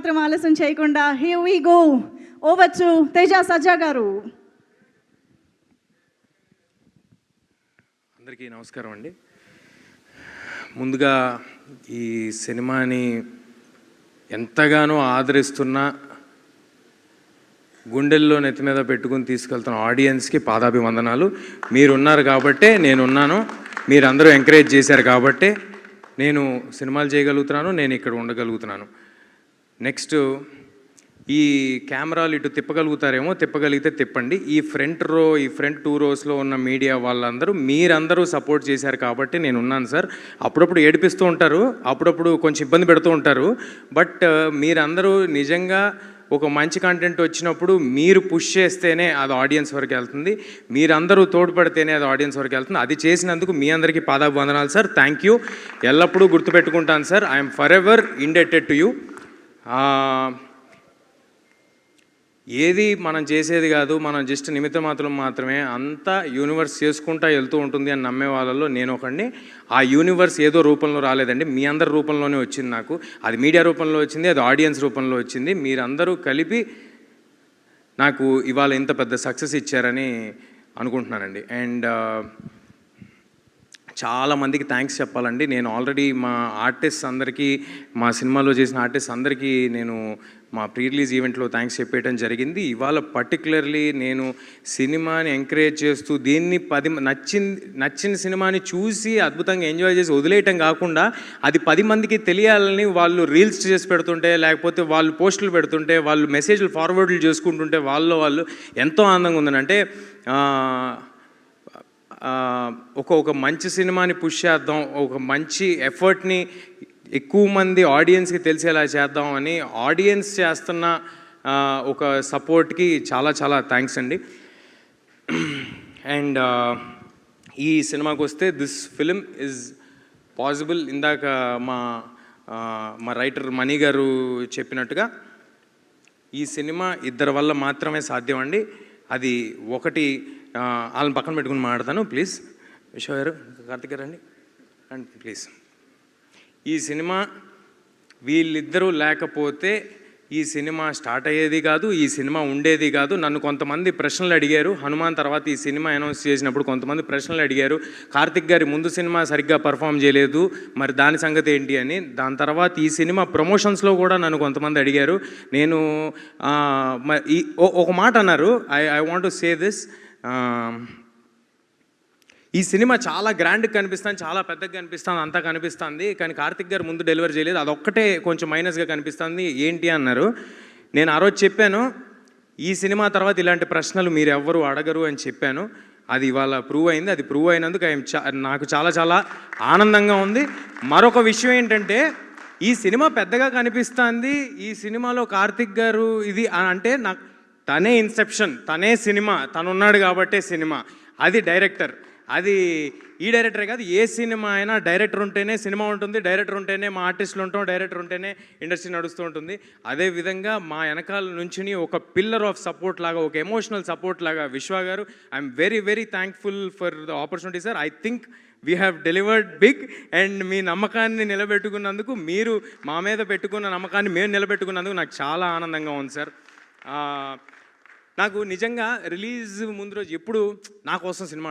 ఏమాత్రం ఆలస్యం చేయకుండా here we go over to Teja సజ్జా గారు. అందరికీ నమస్కారం అండి. ముందుగా ఈ సినిమాని ఎంతగానో ఆదరిస్తున్న, గుండెల్లో నెత్తి మీద పెట్టుకుని తీసుకెళ్తున్న ఆడియన్స్కి పాదాభివందనాలు. మీరున్నారు కాబట్టే నేనున్నాను, మీరందరూ ఎంకరేజ్ చేశారు కాబట్టే నేను సినిమాలు చేయగలుగుతున్నాను, నేను ఇక్కడ ఉండగలుగుతున్నాను. నెక్స్ట్, ఈ కెమెరాలు ఇటు తిప్పగలుగుతారేమో, తిప్పగలిగితే తిప్పండి. ఈ ఫ్రంట్ 2 రోస్లో ఉన్న మీడియా వాళ్ళందరూ మీరందరూ సపోర్ట్ చేశారు కాబట్టి నేను ఉన్నాను సార్. అప్పుడప్పుడు ఏడిపిస్తూ ఉంటారు, అప్పుడప్పుడు కొంచెం ఇబ్బంది పెడుతూ ఉంటారు. బట్ మీరందరూ నిజంగా ఒక మంచి కంటెంట్ వచ్చినప్పుడు మీరు పుష్ చేస్తేనే అది ఆడియన్స్ వరకు వెళ్తుంది, మీరందరూ తోడ్పడితేనే అది ఆడియన్స్ వరకు వెళ్తుంది. అది చేసినందుకు మీ అందరికీ పాదాభివందనాలు సార్. Thank you. ఎల్లప్పుడూ గుర్తుపెట్టుకుంటాను sir. I'm forever indebted to you. ఏది మనం చేసేది కాదు, మనం జస్ట్ నిమిత్త మాత్రమే, అంతా యూనివర్స్ చేసుకుంటా వెళ్తూ ఉంటుంది అని నమ్మే వాళ్ళలో నేను ఒకడిని. ఆ యూనివర్స్ ఏదో రూపంలో రాలేదండి, మీ అందరి రూపంలోనే వచ్చింది నాకు. అది మీడియా రూపంలో వచ్చింది, అది ఆడియన్స్ రూపంలో వచ్చింది. మీరందరూ కలిపి నాకు ఇవాళ ఇంత పెద్ద సక్సెస్ ఇచ్చారని అనుకుంటున్నానండి. అండ్ చాలామందికి థ్యాంక్స్ చెప్పాలండి. నేను ఆల్రెడీ మా ఆర్టిస్ట్ అందరికీ, మా సినిమాలో చేసిన ఆర్టిస్ట్ అందరికీ నేను మా ప్రీ రిలీజ్ ఈవెంట్లో థ్యాంక్స్ చెప్పేయడం జరిగింది. ఇవాళ పర్టికులర్లీ నేను సినిమాని ఎంకరేజ్ చేస్తూ దీన్ని నచ్చిన సినిమాని చూసి అద్భుతంగా ఎంజాయ్ చేసి వదిలేయటం కాకుండా అది 10 మందికి తెలియాలని వాళ్ళు రీల్స్ చేసి పెడుతుంటే, లేకపోతే వాళ్ళు పోస్టులు పెడుతుంటే, వాళ్ళు మెసేజ్లు ఫార్వర్డ్లు చేసుకుంటుంటే వాళ్ళు ఎంతో ఆనందంగా ఉందని. అంటే ఒక మంచి సినిమాని పుష్ చేద్దాం, ఒక మంచి ఎఫర్ట్ని ఎక్కువ మంది ఆడియన్స్కి తెలిసేలా చేద్దాం అని ఆడియన్స్ చేస్తున్న ఒక సపోర్ట్కి చాలా చాలా థ్యాంక్స్ అండి. అండ్ ఈ సినిమాకి వస్తే దిస్ ఫిలిం ఈజ్ పాసిబుల్. ఇందాక మా రైటర్ మణి గారు చెప్పినట్టుగా ఈ సినిమా ఇద్దరి వల్ల మాత్రమే సాధ్యం అండి. అది ఒకటి, వాళ్ళని పక్కన పెట్టుకుని మాట్లాడతాను ప్లీజ్. విశ్వ గారు, కార్తిక్ గారు రండి అండ్ ప్లీజ్. ఈ సినిమా వీళ్ళిద్దరూ లేకపోతే ఈ సినిమా స్టార్ట్ అయ్యేది కాదు, ఈ సినిమా ఉండేది కాదు. నన్ను కొంతమంది ప్రశ్నలు అడిగారు, హనుమాన్ తర్వాత ఈ సినిమా అనౌన్స్ చేసినప్పుడు కొంతమంది ప్రశ్నలు అడిగారు. కార్తిక్ గారి ముందు సినిమా సరిగ్గా పర్ఫామ్ చేయలేదు, మరి దాని సంగతి ఏంటి అని. దాని తర్వాత ఈ సినిమా ప్రమోషన్స్లో కూడా నన్ను కొంతమంది అడిగారు. నేను ఒక మాట అన్నారు, I want to say this. ఈ సినిమా చాలా గ్రాండ్గా కనిపిస్తుంది, చాలా పెద్దగా కనిపిస్తుంది, అంతా కనిపిస్తుంది, కానీ కార్తిక్ గారు ముందు డెలివరీ చేయలేదు, అదొక్కటే కొంచెం మైనస్గా కనిపిస్తుంది, ఏంటి అన్నారు. నేను ఆ రోజు చెప్పాను, ఈ సినిమా తర్వాత ఇలాంటి ప్రశ్నలు మీరు ఎవ్వరు అడగరు అని చెప్పాను. అది ఇవాళ ప్రూవ్ అయింది. అది ప్రూవ్ అయినందుకు నాకు చాలా చాలా ఆనందంగా ఉంది. మరొక విషయం ఏంటంటే, ఈ సినిమా పెద్దగా కనిపిస్తుంది, ఈ సినిమాలో కార్తిక్ గారు ఇది అంటే నాకు తనే ఇన్సెప్షన్, తనే సినిమా, తనున్నాడు కాబట్టే సినిమా. అది డైరెక్టర్, అది ఈ డైరెక్టరే కాదు, ఏ సినిమా అయినా డైరెక్టర్ ఉంటేనే సినిమా ఉంటుంది, డైరెక్టర్ ఉంటేనే మా ఆర్టిస్టులు ఉంటాం, డైరెక్టర్ ఉంటేనే ఇండస్ట్రీ నడుస్తూ ఉంటుంది. అదేవిధంగా మా వెనకాల నుంచి ఒక పిల్లర్ ఆఫ్ సపోర్ట్ లాగా, ఒక ఎమోషనల్ సపోర్ట్ లాగా Vishwa garu. I'm very very thankful for the opportunity sir. I think we have delivered big. And మీ నమ్మకాన్ని నిలబెట్టుకున్నందుకు, మీరు మా మీద పెట్టుకున్న నమ్మకాన్ని మేము నిలబెట్టుకున్నందుకు నాకు చాలా ఆనందంగా ఉంది సార్. నాకు నిజంగా రిలీజ్ ముందు రోజు ఎప్పుడు నా కోసం సినిమా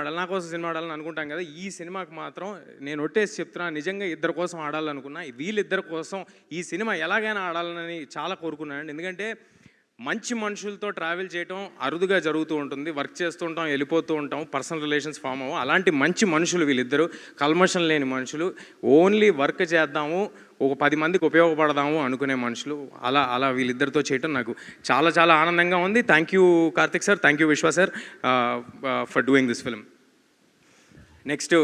ఆడాలని అనుకుంటాం కదా. ఈ సినిమాకి మాత్రం నేను ఒట్టేసి చెప్తున్నా, నిజంగా ఇద్దరి కోసం ఆడాలనుకున్నా. వీళ్ళిద్దరి కోసం ఈ సినిమా ఎలాగైనా ఆడాలని చాలా కోరుకున్నానండి. ఎందుకంటే మంచి మనుషులతో ట్రావెల్ చేయటం అరుదుగా జరుగుతూ ఉంటుంది. వర్క్ చేస్తూ ఉంటాం, వెళ్ళిపోతూ ఉంటాం, పర్సనల్ రిలేషన్స్ ఫామ్ అవ్వం. అలాంటి మంచి మనుషులు వీళ్ళిద్దరూ, కల్మషం లేని మనుషులు, ఓన్లీ వర్క్ చేద్దాము, ఒక 10 మందికి ఉపయోగపడదాము అనుకునే మనుషులు. అలా వీళ్ళిద్దరితో చేయటం నాకు చాలా చాలా ఆనందంగా ఉంది. Thank you Karthik sir, thank you Vishwa sir for doing this film. Next,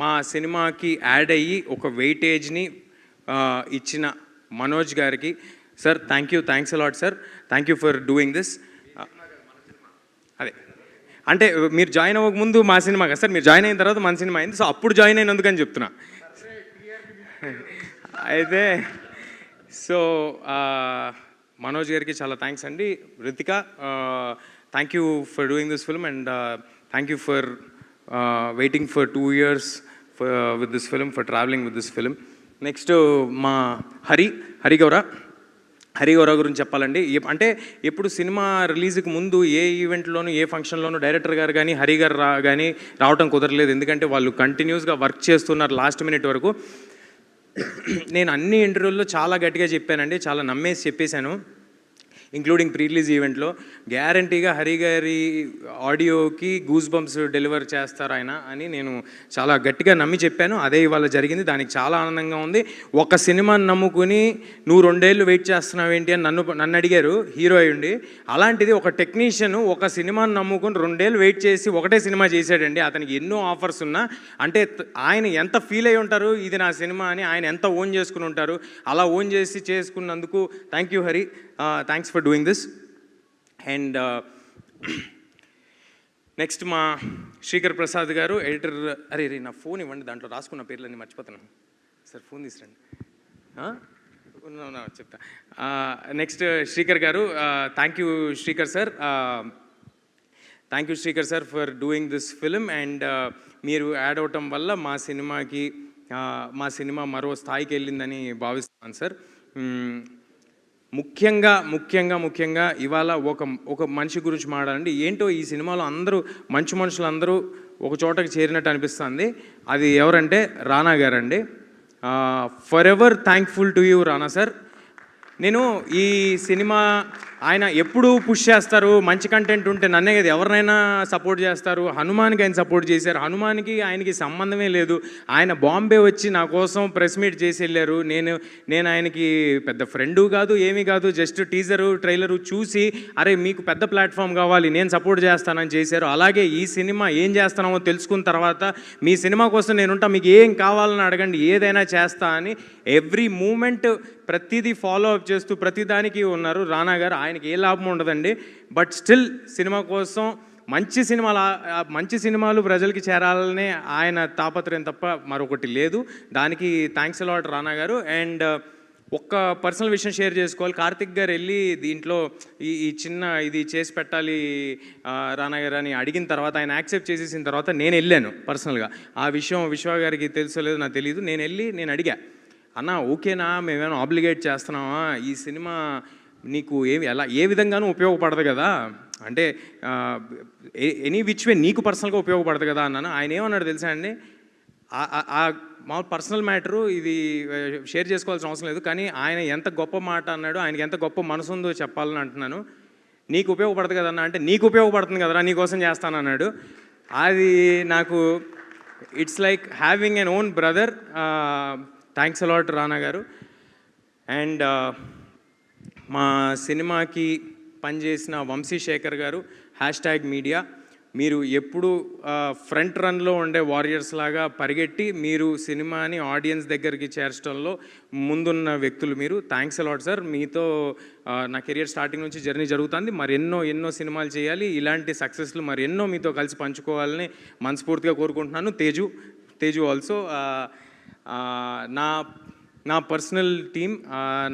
మా సినిమాకి యాడ్ అయ్యి ఒక వెయిటేజ్ని ఇచ్చిన మనోజ్ గారికి sir, thanks a lot sir, thank you for doing this. అదే అంటే మీరు జాయిన్ అవ్వక ముందు మా సినిమా కదా సార్, మీరు జాయిన్ అయిన తర్వాత మన సినిమా అయింది. సో అప్పుడు జాయిన్ అయినందుకని చెప్తున్నా. అయితే సో మనోజ్ గారికి చాలా థ్యాంక్స్ అండి. Ritika, thank you for doing this film and thank you for waiting for 2 years with this film, for travelling with this film. Next మా హరి గౌర, హరిగౌరవ గురించి చెప్పాలండి. అంటే ఎప్పుడు సినిమా రిలీజ్కి ముందు ఏ ఈవెంట్లోనూ ఏ ఫంక్షన్లోనూ డైరెక్టర్ గారు కానీ హరి గారు కానీ రావడం కుదరలేదు. ఎందుకంటే వాళ్ళు కంటిన్యూస్గా వర్క్ చేస్తున్నారు లాస్ట్ మినిట్ వరకు. నేను అన్ని ఇంటర్వ్యూల్లో చాలా గట్టిగా చెప్పానండి, చాలా నమ్మేసి చెప్పేశాను, ఇంక్లూడింగ్ ప్రీ రిలీజ్ ఈవెంట్లో. గ్యారంటీగా హరి గారి ఆడియోకి గూస్ బంప్స్ డెలివర్ చేస్తారు ఆయన అని నేను చాలా గట్టిగా నమ్మి చెప్పాను. అదే ఇవాళ జరిగింది. దానికి చాలా ఆనందంగా ఉంది. ఒక సినిమాని నమ్ముకుని నువ్వు 2 ఏళ్ళు వెయిట్ చేస్తున్నావు ఏంటి అని నన్ను అడిగారు, హీరో అయ్యుండి. అలాంటిది ఒక టెక్నీషియన్ ఒక సినిమాని నమ్ముకుని 2 ఏళ్ళు వెయిట్ చేసి ఒకటే సినిమా చేశాడండి. అతనికి ఎన్నో ఆఫర్స్ ఉన్నా. అంటే ఆయన ఎంత ఫీల్ అయి ఉంటారు, ఇది నా సినిమా అని ఆయన ఎంత ఓన్ చేసుకుని ఉంటారు. అలా ఓన్ చేసి చేసుకున్నందుకు thank you Hari, thanks for doing this. And next మా శ్రీకర్ ప్రసాద్ గారు ఎడిటర్. అరే నా ఫోన్ ఇవ్వండి, దాంట్లో రాసుకున్న పేర్లన్నీ మర్చిపోతున్నాను సార్, ఫోన్ తీసురండి. చెప్తా. నెక్స్ట్ శ్రీకర్ గారు. Thank you Srikar sir, thank you Srikar sir for doing this film. And మీరు యాడ్ అవటం వల్ల మా సినిమా మరో స్థాయికి వెళ్ళిందని భావిస్తున్నాను సార్. ముఖ్యంగా ఇవాళ ఒక మనిషి గురించి మాట్లాడండి. ఏంటో ఈ సినిమాలో అందరూ మంచి మనుషులందరూ ఒక చోటకి చేరినట్టు అనిపిస్తుంది. అది ఎవరంటే రానా గారండి. For ever thankful to you Rana sir. నేను ఈ సినిమా ఆయన ఎప్పుడు పుష్ చేస్తారు, మంచి కంటెంట్ ఉంటే నన్నే కదా ఎవరినైనా సపోర్ట్ చేస్తారు. హనుమాన్కి ఆయన సపోర్ట్ చేశారు. హనుమాన్కి ఆయనకి సంబంధమే లేదు. ఆయన బాంబే వచ్చి నా కోసం ప్రెస్ మీట్ చేసి వెళ్ళారు. నేను ఆయనకి పెద్ద ఫ్రెండు కాదు, ఏమీ కాదు, జస్ట్ టీజరు ట్రైలరు చూసి అరే మీకు పెద్ద ప్లాట్ఫామ్ కావాలి, నేను సపోర్ట్ చేస్తానని చేశారు. అలాగే ఈ సినిమా ఏం చేస్తున్నామో తెలుసుకున్న తర్వాత మీ సినిమా కోసం నేనుంటా, మీకు ఏం కావాలని అడగండి, ఏదైనా చేస్తా అని ఎవ్రీ మూమెంట్ ప్రతిదీ ఫాలో అప్ చేస్తూ ప్రతిదానికి ఉన్నారు రానా గారు. ఆయనకి ఏ లాభం ఉండదండి, బట్ స్టిల్ సినిమా కోసం మంచి సినిమాలు ప్రజలకి చేరాలనే ఆయన తాపత్రయం తప్ప మరొకటి లేదు. దానికి thanks a lot Rana garu. And ఒక్క పర్సనల్ విషయం షేర్ చేసుకోవాలి. కార్తిక్ గారు వెళ్ళి దీంట్లో ఈ చిన్న ఇది చేసి పెట్టాలి రానా గారు అని అడిగిన తర్వాత ఆయన యాక్సెప్ట్ చేసేసిన తర్వాత నేను వెళ్ళాను పర్సనల్గా. ఆ విషయం విశ్వ గారికి తెలుసో లేదో నాకు తెలియదు. నేను అడిగా, అన్న ఓకేనా, మేమేమైనా ఆబ్లిగేట్ చేస్తున్నామా, ఈ సినిమా నీకు ఏ విధంగానూ ఉపయోగపడదు కదా, అంటే ఎనీ విచ్ వే నీకు పర్సనల్గా ఉపయోగపడదు కదా అన్నాను. ఆయన ఏమన్నాడు తెలుసా అండి, మా పర్సనల్ మ్యాటరు ఇది షేర్ చేసుకోవాల్సిన అవసరం లేదు, కానీ ఆయన ఎంత గొప్ప మాట అన్నాడు, ఆయనకి ఎంత గొప్ప మనసు ఉందో చెప్పాలని అంటున్నాను. నీకు ఉపయోగపడదు కదన్నా అంటే నీకు ఉపయోగపడుతుంది కదరా, నీకోసం చేస్తానన్నాడు. అది నాకు it's like having an own brother. Thanks a lot Rana garu. And మా సినిమాకి పనిచేసిన వంశీశేఖర్ గారు, #మీడియా, మీరు ఎప్పుడు ఫ్రంట్ రన్లో ఉండే వారియర్స్ లాగా పరిగెట్టి మీరు సినిమాని ఆడియన్స్ దగ్గరికి చేర్చడంలో ముందున్న వ్యక్తులు మీరు. Thanks a lot sir. మీతో నా కెరియర్ స్టార్టింగ్ నుంచి జర్నీ జరుగుతుంది. మరి ఎన్నో సినిమాలు చేయాలి, ఇలాంటి సక్సెస్లు మరి ఎన్నో మీతో కలిసి పంచుకోవాలని మనస్ఫూర్తిగా కోరుకుంటున్నాను. తేజు ఆల్సో. నా పర్సనల్ టీమ్,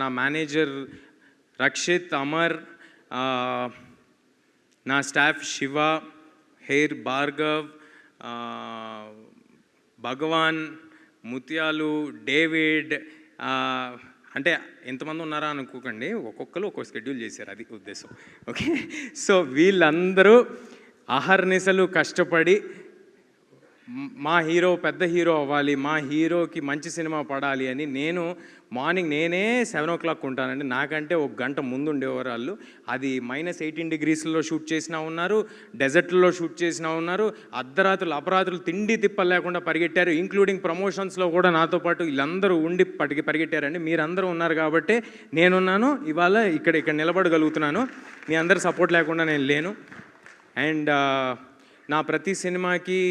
నా మేనేజర్ రక్షిత్, అమర్, నా స్టాఫ్ శివ, హెయిర్ భార్గవ్, భగవాన్, ముత్యాలు, డేవిడ్, అంటే ఎంతమంది ఉన్నారా అనుకోకండి, ఒక్కొక్కరు ఒక్కొక్క షెడ్యూల్ చేశారు, అది ఉద్దేశం. ఓకే, సో వీళ్ళందరూ అహర్నిశలు కష్టపడి మా హీరో పెద్ద హీరో అవ్వాలి, మా హీరోకి మంచి సినిమా పడాలి అని మార్నింగ్ నేనే 7 o'clock ఉంటానండి. నాకంటే 1 గంట ముందు ఉండేవారు వాళ్ళు. అది -18 degreesలో షూట్ చేసినా ఉన్నారు, డెజర్ట్లో షూట్ చేసినా ఉన్నారు, అపరాత్రులు తిండి తిప్పలు లేకుండా పరిగెట్టారు. ఇంక్లూడింగ్ ప్రమోషన్స్లో కూడా నాతో పాటు వీళ్ళందరూ ఉండి పరిగెట్టారండి. మీరందరూ ఉన్నారు కాబట్టి నేనున్నాను, ఇవాళ ఇక్కడ నిలబడగలుగుతున్నాను. మీ అందరి సపోర్ట్ లేకుండా నేను లేను. అండ్ నా ప్రతి సినిమాకి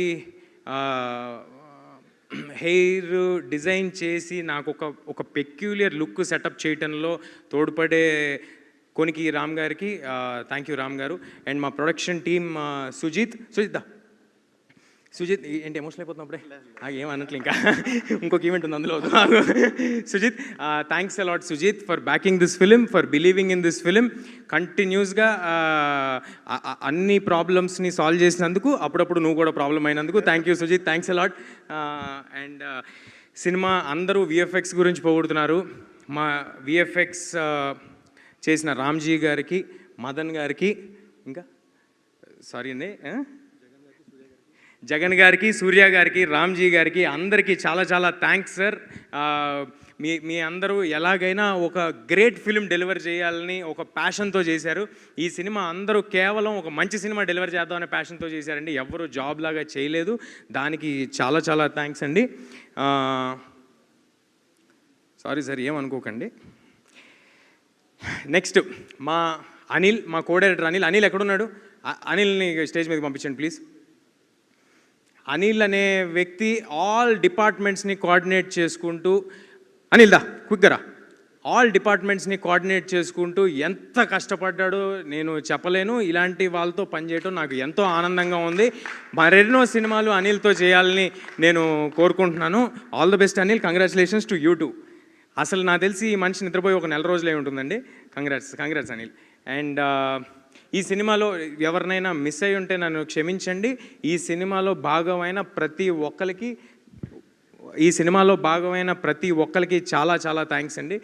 హెయిర్ డిజైన్ చేసి నాకు ఒక పెక్యులియర్ లుక్ సెటప్ చేయటంలో తోడ్పడే కొనికి రామ్ గారికి థ్యాంక్ యూ రామ్ గారు. అండ్ మా ప్రొడక్షన్ టీమ్ సుజిత్ ఏంటి ఎమోషనల్ అయిపోతున్నప్పుడే ఏమన్నట్లు, ఇంకా ఇంకొక ఈవెంట్ ఉంది అందులో. Sujith, thanks a lot Sujith for backing this film, for believing in this film. కంటిన్యూస్గా అన్ని ప్రాబ్లమ్స్ని సాల్వ్ చేసినందుకు, అప్పుడప్పుడు నువ్వు కూడా ప్రాబ్లం అయినందుకు thank you Sujith, thanks a lot. And cinema అందరూ విఎఫ్ఎక్స్ గురించి పొగుడుతున్నారు. మా విఎఫ్ఎక్స్ చేసిన రామ్జీ గారికి, మదన్ గారికి, ఇంకా సారీ అండి జగన్ గారికి, సూర్య గారికి, రామ్జీ గారికి అందరికీ చాలా చాలా థ్యాంక్స్ సార్. మీ అందరూ ఎలాగైనా ఒక గ్రేట్ ఫిలిం డెలివర్ చేయాలని ఒక ప్యాషన్తో చేశారు. ఈ సినిమా అందరూ కేవలం ఒక మంచి సినిమా డెలివర్ చేద్దామనే ప్యాషన్తో చేశారండి. ఎవరు జాబ్ లాగా చేయలేదు. దానికి చాలా చాలా థ్యాంక్స్ అండి. సారీ సార్, ఏమనుకోకండి. నెక్స్ట్ మా అనిల్, మా కో-డైరెక్టర్ అనిల్ ఎక్కడున్నాడు? అనిల్ని స్టేజ్ మీదకి పంపించండి ప్లీజ్. అనిల్ అనే వ్యక్తి ఆల్ డిపార్ట్మెంట్స్ని కోఆర్డినేట్ చేసుకుంటూ, అనిల్ దా క్విక్గా, ఆల్ డిపార్ట్మెంట్స్ని కోఆర్డినేట్ చేసుకుంటూ ఎంత కష్టపడ్డాడో నేను చెప్పలేను. ఇలాంటి వాళ్ళతో పనిచేయడం నాకు ఎంతో ఆనందంగా ఉంది. మరెన్నో సినిమాలు అనిల్తో చేయాలని నేను కోరుకుంటున్నాను. All the best Anil, congratulations to you two. అసలు నాకు తెలిసి ఈ మనిషి నిద్రపోయి ఒక నెల రోజులే ఉంటుందండి. కంగ్రాట్స్ అనిల్. అండ్ ఈ సినిమాలో ఎవరినైనా మిస్ అయి ఉంటే నన్ను క్షమించండి. ఈ సినిమాలో భాగమైన ప్రతి ఒక్కరికి చాలా చాలా థ్యాంక్స్ అండి.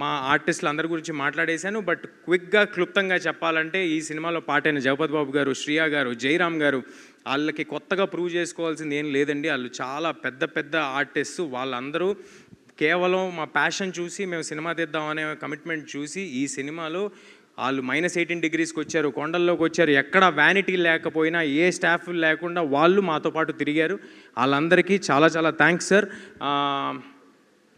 మా ఆర్టిస్టులు అందరి గురించి మాట్లాడేశాను. బట్ క్విక్గా క్లుప్తంగా చెప్పాలంటే ఈ సినిమాలో పాటైన జగపతి బాబు గారు, శ్రియా గారు, జయరామ్ గారు, వాళ్ళకి కొత్తగా ప్రూవ్ చేసుకోవాల్సింది ఏం లేదండి. వాళ్ళు చాలా పెద్ద పెద్ద ఆర్టిస్టు. వాళ్ళందరూ కేవలం మా ప్యాషన్ చూసి మేము సినిమా తీద్దాం అనే కమిట్మెంట్ చూసి ఈ సినిమాలో వాళ్ళు -18 డిగ్రీస్కి వచ్చారు, కొండల్లోకి వచ్చారు. ఎక్కడ వ్యానిటీ లేకపోయినా, ఏ స్టాఫ్ లేకుండా వాళ్ళు మాతో పాటు తిరిగారు. వాళ్ళందరికీ చాలా చాలా thanks sir.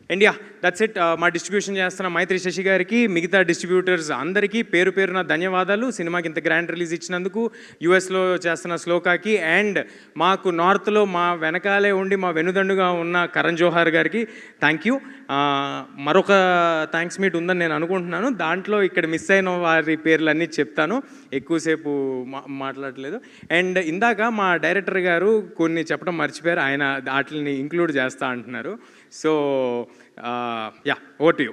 India that's it. మా డిస్ట్రిబ్యూషన్ చేస్తున్న మైత్రి శశి గారికి, మిగతా డిస్ట్రిబ్యూటర్స్ అందరికీ పేరు పేరున ధన్యవాదాలు. సినిమాకి ఇంత గ్రాండ్ రిలీజ్ ఇచ్చినందుకు. యుఎస్లో చేస్తున్న శ్లోకాకి, అండ్ మాకు నార్త్లో మా వెనకాలే ఉండి మా వెనుదండుగా ఉన్న కరణ్ జోహార్ గారికి థ్యాంక్ యూ. మరొక థ్యాంక్స్ మీట్ ఉందని నేను అనుకుంటున్నాను. దాంట్లో ఇక్కడ మిస్ అయిన వారి పేర్లన్నీ చెప్తాను, ఎక్కువసేపు మాట్లాడలేదు. అండ్ ఇందాక మా డైరెక్టర్ గారు కొన్ని చెప్పడం మర్చిపోయారు. ఆయన వాటిని ఇంక్లూడ్ చేస్తా అంటున్నారు. So yeah, over to you.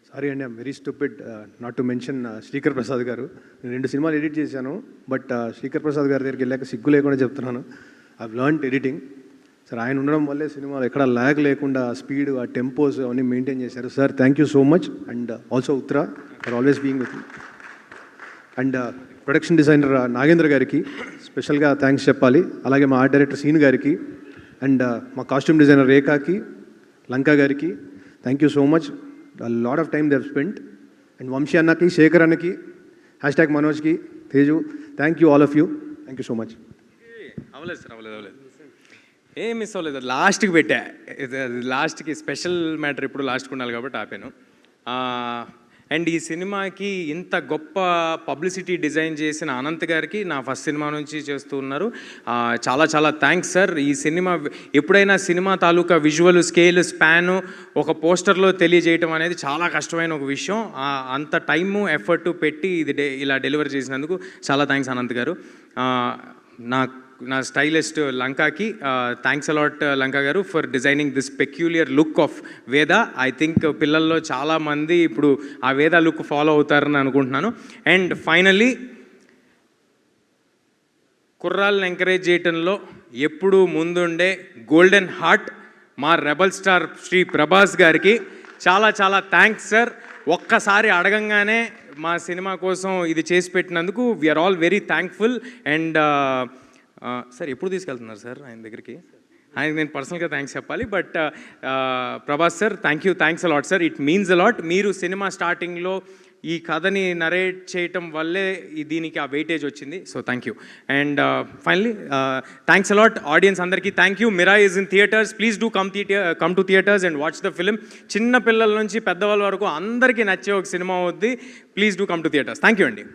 Sorry అండి, I'm very stupid not to mention Srikar Prasad garu. నేను 2 సినిమాలు ఎడిట్ చేశాను. బట్ శ్రీకర్ ప్రసాద్ గారి దగ్గరికి వెళ్ళాక సిగ్గు లేకుండా చెప్తున్నాను, ఐ లర్న్డ్ ఎడిటింగ్. సార్ ఆయన ఉండడం వల్లే సినిమాలు ఎక్కడ ల్యాగ్ లేకుండా స్పీడ్, ఆ టెంపోస్ అవన్నీ మెయింటైన్ చేశారు. Sir thank you so much. And also Uttara for always being with me. And production designer Nagendra గారికి స్పెషల్గా థ్యాంక్స్ చెప్పాలి. అలాగే మా ఆర్ట్ డైరెక్టర్ సీన్ గారికి, అండ్ మా కాస్ట్యూమ్ డిజైనర్ రేఖాకి, లంకా గారికి thank you so much. Lot of time they have spent. And Vamshi అన్నకి, శేఖర్ అన్నకి, #మనోజ్కి, Teju, thank you all of you. Thank you so much. అవ్వలేదు సార్, అవ్వలేదు. ఏం మిస్ అవ్వలేదు. లాస్ట్కి పెట్టా. లాస్ట్కి స్పెషల్ మ్యాటర్ ఎప్పుడు లాస్ట్కి ఉండాలి కాబట్టి ఆపాను. అండ్ ఈ సినిమాకి ఇంత గొప్ప పబ్లిసిటీ డిజైన్ చేసిన అనంత్ గారికి నా ఫస్ట్ సినిమా నుంచి చేస్తూ ఉన్నారు. చాలా చాలా థ్యాంక్స్ సార్. ఈ సినిమా ఎప్పుడైనా సినిమా తాలూకా విజువల్, స్కేల్, స్పాను ఒక పోస్టర్లో తెలియజేయటం అనేది చాలా కష్టమైన ఒక విషయం. అంత టైము, ఎఫర్టు పెట్టి ఇది ఇలా డెలివర్ చేసినందుకు చాలా థ్యాంక్స్ అనంత్ గారు. నా స్టైలిస్ట్ లంకాకి థ్యాంక్స్ అలాట్ లంకా గారు for designing this peculiar look of వేద. ఐ థింక్ పిల్లల్లో చాలామంది ఇప్పుడు ఆ వేద లుక్ ఫాలో అవుతారని అనుకుంటున్నాను. అండ్ ఫైనల్లీ కుర్రాళ్ళని ఎంకరేజ్ చేయటంలో ఎప్పుడూ ముందుండే గోల్డెన్ హార్ట్ మా రెబల్ స్టార్ శ్రీ ప్రభాస్ గారికి చాలా చాలా థ్యాంక్స్ సార్. ఒక్కసారి అడగంగానే మా సినిమా కోసం ఇది చేసి పెట్టినందుకు we're all very thankful. And sir ఎప్పుడు తీసుకెళ్తున్నారు సార్ ఆయన దగ్గరికి? ఆయనకి నేను పర్సనల్గా థ్యాంక్స్ చెప్పాలి. But Prabhas sir thanks a lot sir. It means a lot. మీరు సినిమా స్టార్టింగ్లో ఈ కథని నరేట్ చేయటం వల్లే దీనికి ఆ వెయిటేజ్ వచ్చింది. So thank you. And finally thanks a lot audience అందరికీ thank you. Mira is in theatres. Please do come to theatres and watch the film. చిన్న పిల్లల నుంచి పెద్దవాళ్ళ వరకు అందరికీ నచ్చే ఒక సినిమా అవుద్ది. Please do come to theatres. Thank you అండి.